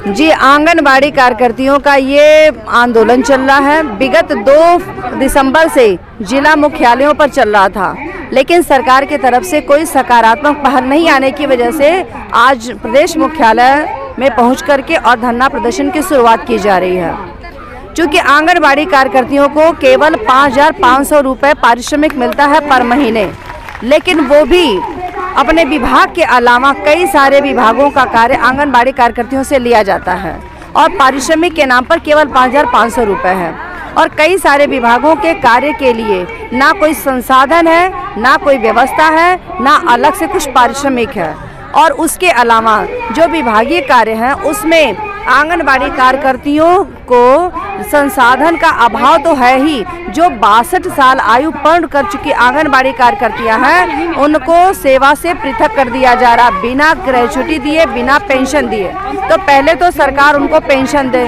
जी, आंगनबाड़ी कार्यकर्तियों का ये आंदोलन चल रहा है। विगत 2 दिसंबर से जिला मुख्यालयों पर चल रहा था, लेकिन सरकार की तरफ से कोई सकारात्मक पहल नहीं आने की वजह से आज प्रदेश मुख्यालय में पहुंच करके और धरना प्रदर्शन की शुरुआत की जा रही है। चूँकि आंगनबाड़ी कार्यकर्तियों को केवल 5,500 रुपये पारिश्रमिक मिलता है पर महीने, लेकिन वो भी अपने विभाग के अलावा कई सारे विभागों का कार्य आंगनबाड़ी कार्यकर्तियों से लिया जाता है और पारिश्रमिक के नाम पर केवल 5,500 रुपये है। और कई सारे विभागों के कार्य के लिए ना कोई संसाधन है, ना कोई व्यवस्था है, ना अलग से कुछ पारिश्रमिक है। और उसके अलावा जो विभागीय कार्य हैं उसमें आंगनबाड़ी कार्यकर्तियों को संसाधन का अभाव तो है ही। जो 62 साल आयु पूर्ण कर चुकी आंगनबाड़ी कार्यकर्तियां हैं उनको सेवा से पृथक कर दिया जा रहा, बिना ग्रेच्युटी दिए, बिना पेंशन दिए। तो पहले तो सरकार उनको पेंशन दे।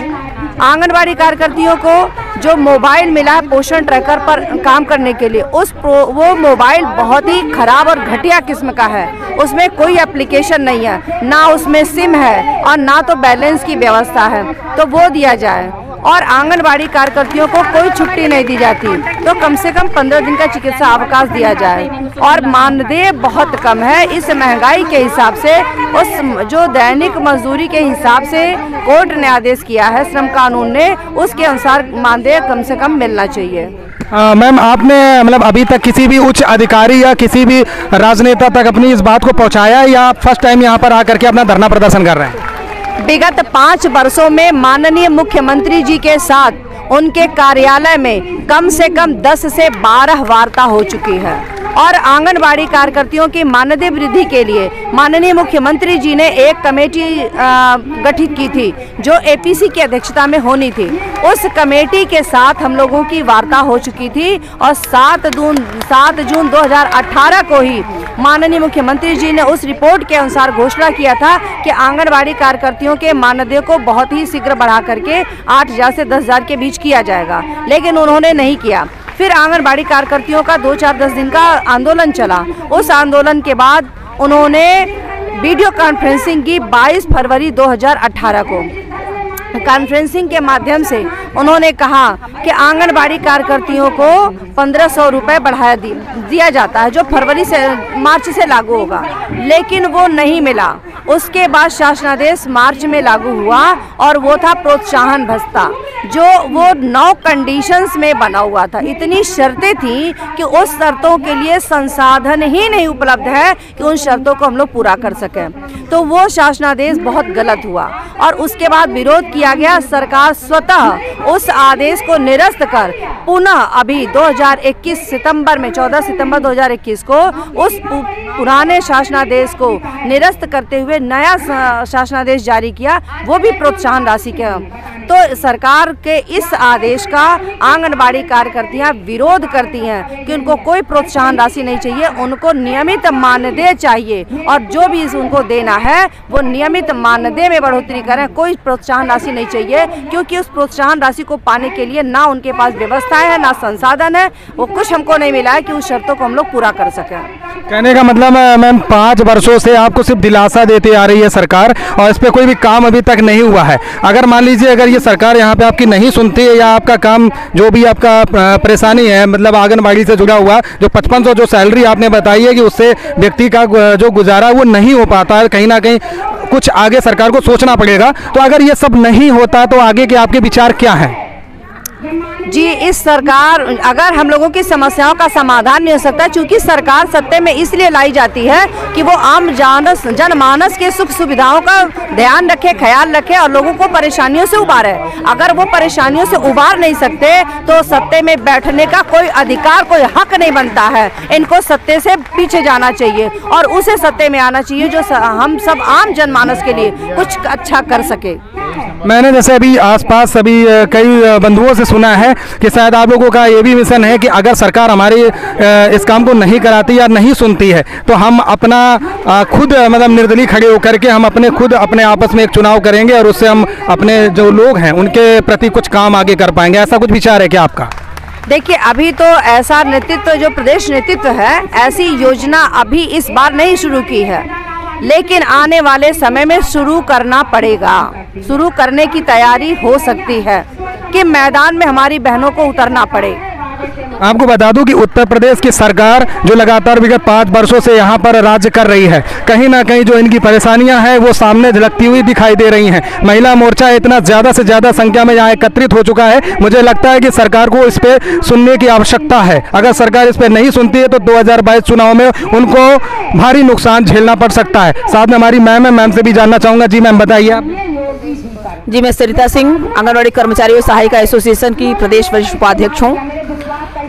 आंगनबाड़ी कार्यकर्तियों को जो मोबाइल मिला है पोषण ट्रैकर पर काम करने के लिए, वो मोबाइल बहुत ही खराब और घटिया किस्म का है। उसमें कोई एप्लीकेशन नहीं है, ना उसमें सिम है और ना तो बैलेंस की व्यवस्था है, तो वो दिया जाए। और आंगनबाड़ी कार्यकर्तियों को कोई छुट्टी नहीं दी जाती, तो कम से कम 15 दिन का चिकित्सा अवकाश दिया जाए। और मानदेय बहुत कम है इस महंगाई के हिसाब से। उस जो दैनिक मजदूरी के हिसाब से कोर्ट ने आदेश किया है श्रम कानून ने, उसके अनुसार मानदेय कम से कम मिलना चाहिए। मैम, आपने मतलब अभी तक किसी भी उच्च अधिकारी या किसी भी राजनेता तक अपनी इस बात को पहुंचाया या फर्स्ट टाइम यहाँ पर आकर के अपना धरना प्रदर्शन कर रहे हैं? विगत 5 वर्षों में माननीय मुख्यमंत्री जी के साथ उनके कार्यालय में कम से कम 10 से 12 वार्ता हो चुकी है। और आंगनबाड़ी कार्यकर्तियों की मानदेय वृद्धि के लिए माननीय मुख्यमंत्री जी ने एक कमेटी गठित की थी जो एपीसी की अध्यक्षता में होनी थी। उस कमेटी के साथ हम लोगों की वार्ता हो चुकी थी और 7 जून 2018 को ही माननीय मुख्यमंत्री जी ने उस रिपोर्ट के अनुसार घोषणा किया था कि आंगनबाड़ी कार्यकर्तियों के मानदेय को बहुत ही शीघ्र बढ़ा करके 8,000 से 10,000 के बीच किया जाएगा, लेकिन उन्होंने नहीं किया। फिर आंगनबाड़ी कार्यकर्तियों का 2-4-10 दिन का आंदोलन चला। उस आंदोलन के बाद उन्होंने वीडियो कॉन्फ्रेंसिंग की 22 फरवरी 2018 को। कॉन्फ्रेंसिंग के माध्यम से उन्होंने कहा कि आंगनबाड़ी कार्यकर्तियों को 1,500 रुपये बढ़ाया दिया जाता है, जो मार्च से लागू होगा, लेकिन वो नहीं मिला। उसके बाद शासनादेश मार्च में लागू हुआ और वो था प्रोत्साहन भत्ता, जो वो 9 कंडीशंस में बना हुआ था। इतनी शर्तें थी कि उस शर्तों के लिए संसाधन ही नहीं उपलब्ध है कि उन शर्तों को हम लोग पूरा कर सकें। तो वो शासनादेश बहुत गलत हुआ और उसके बाद विरोध किया गया। सरकार स्वतः उस आदेश को निरस्त कर पुनः अभी 2021 सितंबर में 14 सितंबर 2021 को उस पुराने शासनादेश को निरस्त करते हुए नया शासनादेश जारी किया, वो भी प्रोत्साहन राशि का। तो सरकार के इस आदेश का आंगनबाड़ी कार्यकर्तियां विरोध करती हैं कि उनको कोई प्रोत्साहन राशि नहीं चाहिए, उनको नियमित मानदेय चाहिए और जो भी उनको देना है वो नियमित मानदेय में बढ़ोतरी करें, कोई प्रोत्साहन राशि नहीं चाहिए। क्योंकि उस प्रोत्साहन राशि को पाने के लिए ना उनके पास व्यवस्था है, ना संसाधन है, वो कुछ हमको नहीं मिला है कि उस शर्तों को हम लोग पूरा कर सकें। कहने का मतलब मैम 5 वर्षों से आपको सिर्फ दिलासा देती आ रही है सरकार और इस पे कोई भी काम अभी तक नहीं हुआ है। अगर मान लीजिए अगर ये सरकार यहाँ पे आपकी नहीं सुनती है या आपका काम जो भी आपका परेशानी है मतलब आंगनबाड़ी से जुड़ा हुआ, जो 5500 जो सैलरी आपने बताई है कि उससे व्यक्ति का जो गुजारा वो नहीं हो पाता है, कहीं ना कहीं कुछ आगे सरकार को सोचना पड़ेगा। तो अगर ये सब नहीं होता तो आगे के आपके विचार क्या हैं? जी, इस सरकार अगर हम लोगों की समस्याओं का समाधान नहीं हो सकता, क्योंकि सरकार सत्ते में इसलिए लाई जाती है कि वो आम जनमानस के सुख सुविधाओं का ध्यान रखे, ख्याल रखे और लोगों को परेशानियों से उबारे। अगर वो परेशानियों से उबार नहीं सकते तो सत्ते में बैठने का कोई अधिकार, कोई हक नहीं बनता है। इनको सत्ते से पीछे जाना चाहिए और उसे सत्ते में आना चाहिए जो हम सब आम जनमानस के लिए कुछ अच्छा कर सके। मैंने जैसे अभी आसपास सभी कई बंधुओं से सुना है कि शायद आप लोगों का ये भी मिशन है कि अगर सरकार हमारे इस काम को नहीं कराती या नहीं सुनती है तो हम अपना खुद मतलब निर्दलीय खड़े होकर के हम अपने आपस में एक चुनाव करेंगे और उससे हम अपने जो लोग हैं उनके प्रति कुछ काम आगे कर पाएंगे। ऐसा कुछ विचार है क्या आपका? देखिए, अभी तो ऐसा नेतृत्व जो प्रदेश नेतृत्व है, ऐसी योजना अभी इस बार नहीं शुरू की है। लेकिन आने वाले समय में शुरू करना पड़ेगा। शुरू करने की तैयारी हो सकती है कि मैदान में हमारी बहनों को उतरना पड़े। आपको बता दूं कि उत्तर प्रदेश की सरकार जो लगातार विगत 5 वर्षों से यहाँ पर राज्य कर रही है, कहीं ना कहीं जो इनकी परेशानियां हैं वो सामने झलकती हुई दिखाई दे रही हैं। महिला मोर्चा इतना ज़्यादा से ज़्यादा संख्या में यहाँ एकत्रित हो चुका है, मुझे लगता है कि सरकार को इस पर सुनने की आवश्यकता है। अगर सरकार इस पर नहीं सुनती है तो 2022 चुनाव में उनको भारी नुकसान झेलना पड़ सकता है। साथ में हमारी मैम है, मैम से भी जानना चाहूँगा। जी मैम, बताइए आप। जी, मैं सरिता सिंह, आंगनवाड़ी कर्मचारियों सहायिका एसोसिएशन की प्रदेश वरिष्ठ उपाध्यक्ष हूँ।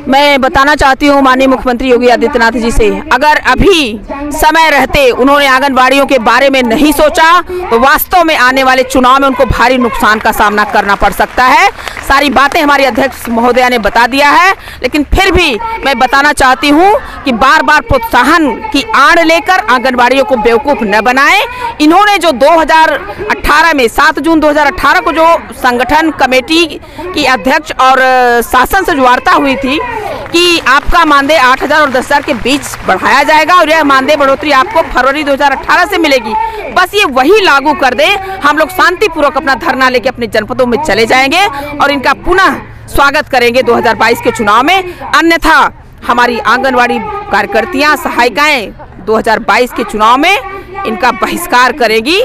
मैं बताना चाहती हूँ माननीय मुख्यमंत्री योगी आदित्यनाथ जी से, अगर अभी समय रहते उन्होंने आंगनबाड़ियों के बारे में नहीं सोचा तो वास्तव में आने वाले चुनाव में उनको भारी नुकसान का सामना करना पड़ सकता है। सारी बातें हमारी अध्यक्ष महोदया ने बता दिया है, लेकिन फिर भी मैं बताना चाहती हूँ कि बार बार प्रोत्साहन की आड़ लेकर आंगनबाड़ियों को बेवकूफ़ न बनाएं। इन्होंने जो 2018 में 7 जून 2018 को जो संगठन कमेटी की अध्यक्ष और शासन से जो वार्ता हुई थी कि आपका मानदेय 8,000 और 10,000 के बीच बढ़ाया जाएगा और यह मानदेय बढ़ोतरी आपको फरवरी 2018 से मिलेगी, बस ये वही लागू कर दे, हम लोग शांतिपूर्वक अपना धरना लेके अपने जनपदों में चले जाएंगे और इनका पुनः स्वागत करेंगे 2022 के चुनाव में। अन्यथा हमारी आंगनवाड़ी कार्यकर्तियां सहायिकाएं 2022 के चुनाव में इनका बहिष्कार करेगी,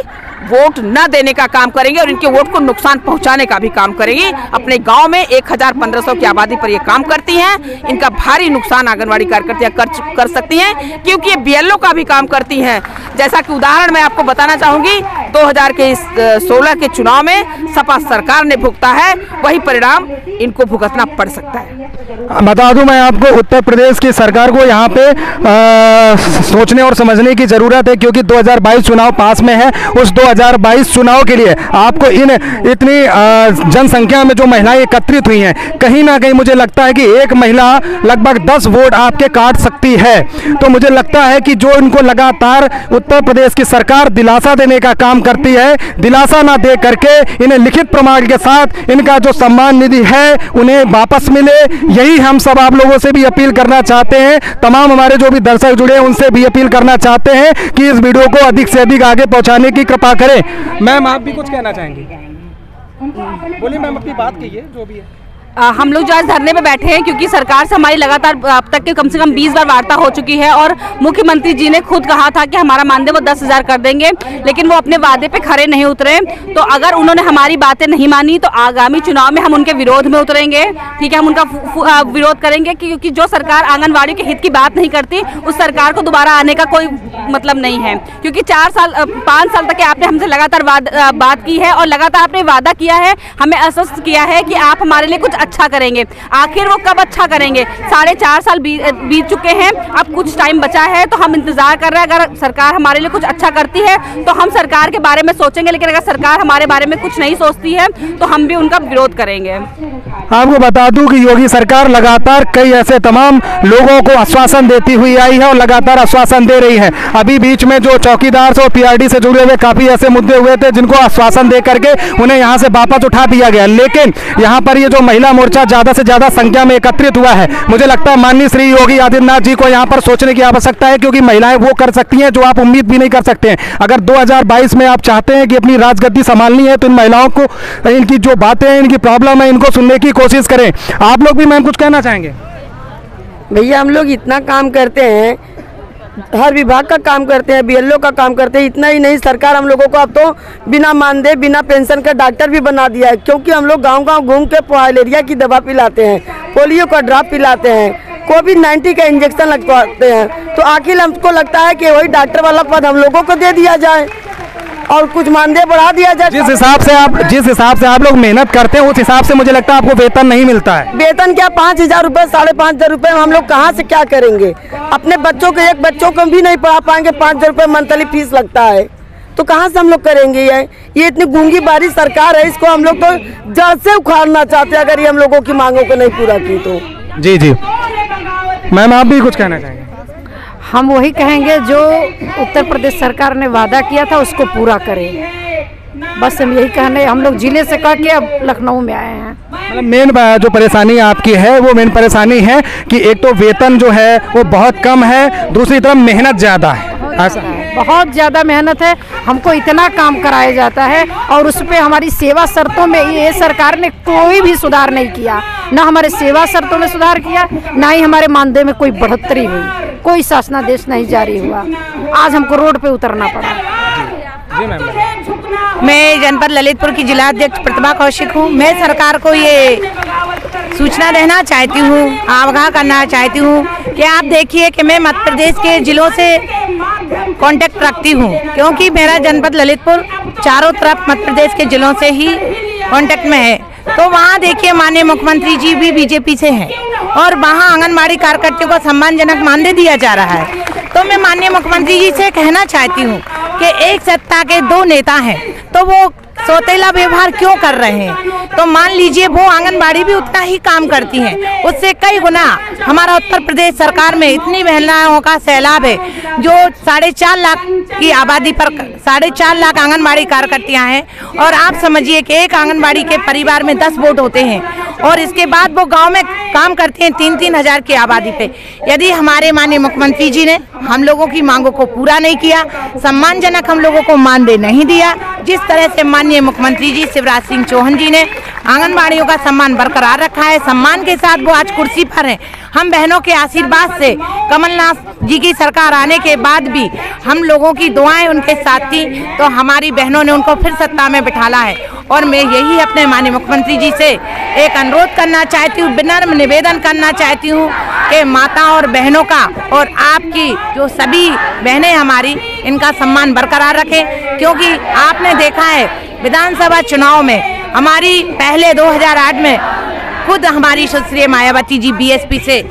वोट न देने का काम करेंगे और इनके वोट को नुकसान पहुंचाने का भी काम करेंगी। अपने गांव में 1,1500 की आबादी पर ये काम करती हैं, इनका भारी नुकसान आंगनवाड़ी कार्यकर्तियां कर सकती हैं, क्योंकि ये बीएलओ का भी काम करती हैं। जैसा कि उदाहरण मैं आपको बताना चाहूँगी, 2016 के चुनाव में सपा सरकार ने भुगता है, वही परिणाम इनको भुगतना पड़ सकता है। बता दूं मैं आपको, उत्तर प्रदेश की सरकार को यहाँ पे सोचने और समझने की ज़रूरत है, क्योंकि 2022 चुनाव पास में है। उस 2022 चुनाव के लिए आपको इतनी जनसंख्या में जो महिलाएं एकत्रित हुई हैं, कहीं ना कहीं मुझे लगता है कि एक महिला लगभग 10 वोट आपके काट सकती है। तो मुझे लगता है कि जो इनको लगातार उत्तर प्रदेश की सरकार दिलासा देने का काम करती है, दिलासा ना दे करके इन्हें लिखित प्रमाण के साथ इनका जो सम्मान निधि है उन्हें वापस मिले, यही हम सब आप लोगों से भी अपील करना चाहते हैं। तमाम हमारे जो भी दर्शक जुड़े हैं उनसे भी अपील करना चाहते हैं कि इस वीडियो को अधिक से अधिक आगे पहुंचाने की कृपा करें। मैम, आप भी कुछ कहना चाहेंगी? बोलिए मैम, अपनी बात कहिए जो भी है। हम लोग जो आज धरने पे बैठे हैं क्योंकि सरकार से हमारी लगातार अब तक के कम से कम 20 बार वार्ता हो चुकी है और मुख्यमंत्री जी ने खुद कहा था कि हमारा मानदेय वो 10,000 कर देंगे, लेकिन वो अपने वादे पे खरे नहीं उतरे। तो अगर उन्होंने हमारी बातें नहीं मानी तो आगामी चुनाव में हम उनके विरोध में उतरेंगे। ठीक है, हम उनका विरोध करेंगे, क्योंकि जो सरकार आंगनबाड़ी के हित की बात नहीं करती उस सरकार को दोबारा आने का कोई मतलब नहीं है। क्योंकि 5 साल तक आपने हमसे लगातार बात की है और लगातार आपने वादा किया है, हमें आश्वस्त किया है कि आप हमारे लिए कुछ अच्छा करेंगे। आखिर वो कब अच्छा करेंगे? 4.5 साल बीत चुके हैं, अब कुछ टाइम बचा है, तो हम इंतजार कर रहे हैं। अगर सरकार हमारे लिए कुछ अच्छा करती है तो हम सरकार के बारे में सोचेंगे, लेकिन अगर सरकार हमारे बारे में कुछ नहीं सोचती है तो हम भी उनका विरोध करेंगे। आपको बता दूं कि योगी सरकार लगातार कई ऐसे तमाम लोगों को आश्वासन देती हुई आई है और लगातार आश्वासन दे रही है। अभी बीच में जो चौकीदार से और पीआरडी से जुड़े हुए काफी ऐसे मुद्दे हुए थे जिनको आश्वासन दे करके उन्हें यहाँ से वापस उठा दिया गया, लेकिन यहाँ पर ये जो महिला मोर्चा ज्यादा से ज्यादा संख्या में एकत्रित हुआ है, मुझे लगता है माननीय श्री योगी आदित्यनाथ जी को यहाँ पर सोचने की आवश्यकता है, क्योंकि महिलाएं वो कर सकती हैं जो आप उम्मीद भी नहीं कर सकते हैं। अगर 2022 में आप चाहते हैं कि अपनी राजगद्दी संभालनी है तो इन महिलाओं को इनकी जो बातें हैं, इनकी प्रॉब्लम है, इनको सुनने की कोशिश करें। आप लोग भी मैम कुछ कहना चाहेंगे? भैया, हम लोग इतना काम करते हैं, हर विभाग का काम करते हैं, बीएलओ का काम करते हैं। इतना ही नहीं, सरकार हम लोगों को अब तो बिना मानदेय बिना पेंशन का डॉक्टर भी बना दिया है, क्योंकि हम लोग गांव-गांव घूम के फाइलेरिया की दवा पिलाते हैं, पोलियो का ड्रॉप पिलाते हैं, कोविड-19 का इंजेक्शन लगवाते हैं। तो आखिर हमको लगता है कि वही डॉक्टर वाला पद हम लोगों को दे दिया जाए और कुछ मानदेय बढ़ा दिया जाए। जिस हिसाब से आप लोग मेहनत करते हैं उस हिसाब से मुझे लगता है आपको वेतन नहीं मिलता है। वेतन क्या, 5,000 रुपये 5,500 रुपये हम लोग कहाँ से क्या करेंगे? अपने बच्चों को, एक बच्चों को भी नहीं पढ़ा पाएंगे, 5,000 रुपये मंथली फीस लगता है, तो कहाँ से हम लोग करेंगे? ये इतनी गूंगी बारी सरकार है, इसको हम लोग तो जड़ से उखाड़ना चाहते हैं अगर ये हम लोगों की मांगों को नहीं पूरा की तो। जी जी मैम, आप भी कुछ कहना चाहेंगे? हम वही कहेंगे जो उत्तर प्रदेश सरकार ने वादा किया था उसको पूरा करें, बस हम यही कहने। हम लोग जिले से कह के अब लखनऊ में आए हैं। मतलब मेन जो परेशानी आपकी है वो मेन परेशानी है कि एक तो वेतन जो है वो बहुत कम है, दूसरी तरफ मेहनत ज़्यादा है, ऐसा है। बहुत ज़्यादा मेहनत है। हमको इतना काम कराया जाता है और उस पर हमारी सेवा शर्तों में ये सरकार ने कोई भी सुधार नहीं किया। ना हमारे सेवा शर्तों में सुधार किया, ना ही हमारे मानदेय में कोई बढ़ोतरी हुई, कोई शासनादेश नहीं जारी हुआ। आज हमको रोड पे उतरना पड़ा। जी मैम। मैं जनपद ललितपुर की जिला अध्यक्ष प्रतिभा कौशिक हूँ। मैं सरकार को ये सूचना देना चाहती हूँ, आगाह करना चाहती हूँ कि आप देखिए कि मैं मध्य प्रदेश के जिलों से कांटेक्ट रखती हूँ, क्योंकि मेरा जनपद ललितपुर चारों तरफ मध्य प्रदेश के जिलों से ही कांटेक्ट में है। तो वहाँ देखिए माननीय मुख्यमंत्री जी भी बीजेपी से हैं और वहाँ आंगनबाड़ी कार्यकर्तियों को सम्मानजनक मानदेय दिया जा रहा है। तो मैं माननीय मुख्यमंत्री जी से कहना चाहती हूँ कि एक सत्ता के दो नेता हैं, तो वो सौतेला व्यवहार क्यों कर रहे हैं? तो मान लीजिए वो आंगनबाड़ी भी उतना ही काम करती हैं, उससे कई गुना हमारा उत्तर प्रदेश सरकार में इतनी महिलाओं का सैलाब है, जो 4.5 लाख की आबादी पर 4.5 लाख आंगनबाड़ी कार्यकर्तियां हैं। और आप समझिए कि एक आंगनबाड़ी के परिवार में 10 वोट होते हैं और इसके बाद वो गाँव में काम करती हैं 3-3 हजार की आबादी पे। यदि हमारे माननीय मुख्यमंत्री जी ने हम लोगों की मांगों को पूरा नहीं किया, सम्मानजनक हम लोगों को मानदेय नहीं दिया, जिस तरह से माननीय मुख्यमंत्री जी शिवराज सिंह चौहान जी ने आंगनबाड़ियों का सम्मान बरकरार रखा है, सम्मान के साथ वो आज कुर्सी पर हैं। हम बहनों के आशीर्वाद से कमलनाथ जी की सरकार आने के बाद भी हम लोगों की दुआएं उनके साथ थी, तो हमारी बहनों ने उनको फिर सत्ता में बिठाला है। और मैं यही अपने माननीय मुख्यमंत्री जी से एक अनुरोध करना चाहती हूँ, विनम्र निवेदन करना चाहती हूँ कि माता और बहनों का और आपकी जो सभी बहनें हमारी, इनका सम्मान बरकरार रखें। क्योंकि आपने देखा है विधानसभा चुनाव में हमारी पहले 2008 में खुद हमारी सुश्री मायावती जी बीएसपी से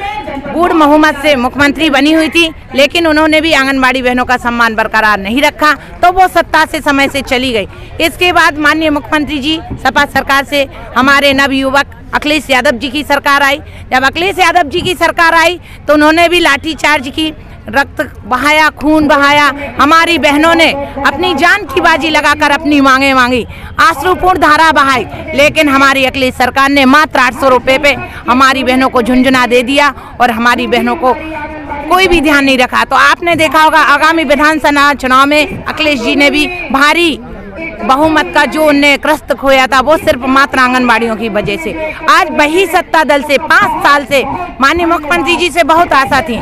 बूढ़ बहुमत से मुख्यमंत्री बनी हुई थी, लेकिन उन्होंने भी आंगनबाड़ी बहनों का सम्मान बरकरार नहीं रखा, तो वो सत्ता से समय से चली गई। इसके बाद माननीय मुख्यमंत्री जी सपा सरकार से हमारे नवयुवक अखिलेश यादव जी की सरकार आई। जब अखिलेश यादव जी की सरकार आई तो उन्होंने भी लाठीचार्ज की, रक्त बहाया, खून बहाया। हमारी बहनों ने अपनी जान की बाजी लगाकर अपनी मांगे मांगी, आश्रुपूर्ण धारा बहाई, लेकिन हमारी अखिलेश सरकार ने मात्र 800 रुपये पे हमारी बहनों को झुंझुना दे दिया और हमारी बहनों को कोई भी ध्यान नहीं रखा। तो आपने देखा होगा आगामी विधानसभा चुनाव में अखिलेश जी ने भी भारी बहुमत का जो उनने क्रस्त खोया था, वो सिर्फ मात्र आंगनबाड़ियों की वजह से। आज वही सत्ता दल से 5 साल से माननीय मुख्यमंत्री जी से बहुत आशा थी।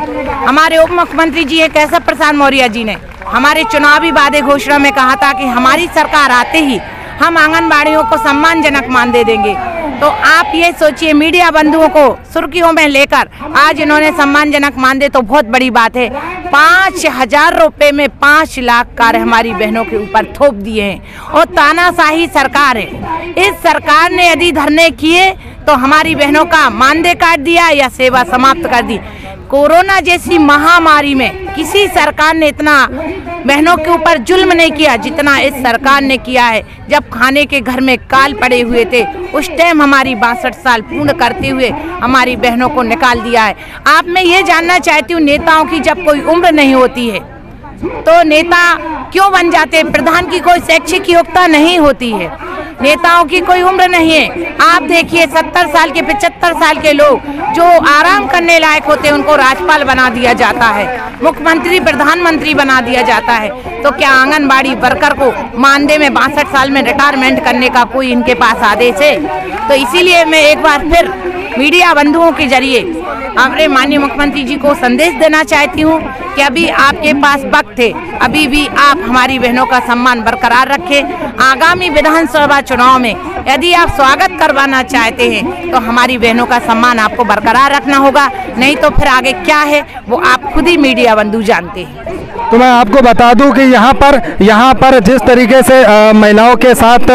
हमारे उप मुख्यमंत्री जी केशव प्रसाद मौर्य जी ने हमारे चुनावी वादे घोषणा में कहा था कि हमारी सरकार आते ही हम आंगनबाड़ियों को सम्मानजनक मानदेय देंगे। तो आप ये सोचिए, मीडिया बंधुओं को सुर्खियों में लेकर आज इन्होंने सम्मानजनक मानदेय, तो बहुत बड़ी बात है। 5000 रुपये में 5 लाख कार्य हमारी बहनों के ऊपर थोप दिए हैं और तानाशाही सरकार है। इस सरकार ने यदि धरने किए तो हमारी बहनों का मानदेय काट दिया या सेवा समाप्त कर दी। कोरोना जैसी महामारी में किसी सरकार ने इतना बहनों के ऊपर जुल्म नहीं किया जितना इस सरकार ने किया है। जब खाने के घर में काल पड़े हुए थे, उस टाइम हमारी 62 साल पूर्ण करते हुए हमारी बहनों को निकाल दिया है। आप मैं ये जानना चाहती हूँ, नेताओं की जब कोई उम्र नहीं होती है तो नेता क्यों बन जाते हैं? प्रधान की कोई शैक्षिक योग्यता नहीं होती है, नेताओं की कोई उम्र नहीं है। आप देखिए 70 साल के 75 साल के लोग जो आराम करने लायक होते हैं उनको राज्यपाल बना दिया जाता है, मुख्यमंत्री प्रधानमंत्री बना दिया जाता है। तो क्या आंगनबाड़ी वर्कर को मानदेय में 62 साल में रिटायरमेंट करने का कोई इनके पास आदेश है? तो इसीलिए मैं एक बार फिर मीडिया बंधुओं के जरिए हमारे माननीय मुख्यमंत्री जी को संदेश देना चाहती हूँ कि अभी आपके पास वक्त है, अभी भी आप हमारी बहनों का सम्मान बरकरार रखें। आगामी विधानसभा चुनाव में यदि आप स्वागत करवाना चाहते हैं तो हमारी बहनों का सम्मान आपको बरकरार रखना होगा, नहीं तो फिर आगे क्या है वो आप खुद ही मीडिया बंधु जानते हैं। तो मैं आपको बता दूं कि यहाँ पर जिस तरीके से महिलाओं के साथ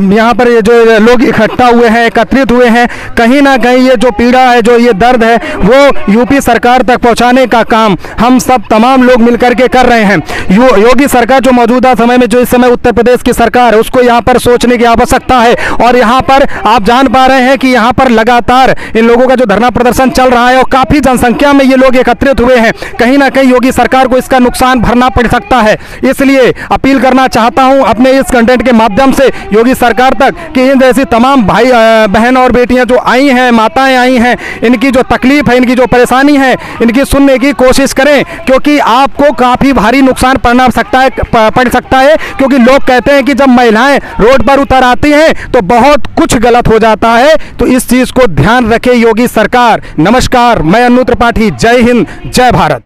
यहाँ पर ये जो लोग इकट्ठा हुए हैं, एकत्रित हुए हैं, कहीं ना कहीं ये जो पीड़ा है, जो ये दर्द है, वो यूपी सरकार तक पहुँचाने का काम हम सब तमाम लोग मिलकर के कर रहे हैं। योगी सरकार जो मौजूदा समय में, जो इस समय उत्तर प्रदेश की सरकार है, उसको यहाँ पर सोचने की आवश्यकता है। और यहाँ पर आप जान पा रहे हैं कि यहाँ पर लगातार इन लोगों का जो धरना प्रदर्शन चल रहा है और काफ़ी जनसंख्या में ये लोग एकत्रित हुए हैं। कहीं ना कहीं योगी सरकार को इस इसका नुकसान भरना पड़ सकता है। इसलिए अपील करना चाहता हूं अपने इस कंटेंट के माध्यम से योगी सरकार तक कि इन जैसी तमाम भाई बहन और बेटियां जो आई हैं, माताएं आई हैं, इनकी जो तकलीफ है, इनकी जो परेशानी है, इनकी सुनने की कोशिश करें, क्योंकि आपको काफ़ी भारी नुकसान पड़ सकता है। क्योंकि लोग कहते हैं कि जब महिलाएं रोड पर उतर आती हैं तो बहुत कुछ गलत हो जाता है। तो इस चीज़ को ध्यान रखे योगी सरकार। नमस्कार, मैं अनु त्रिपाठी। जय हिंद, जय भारत।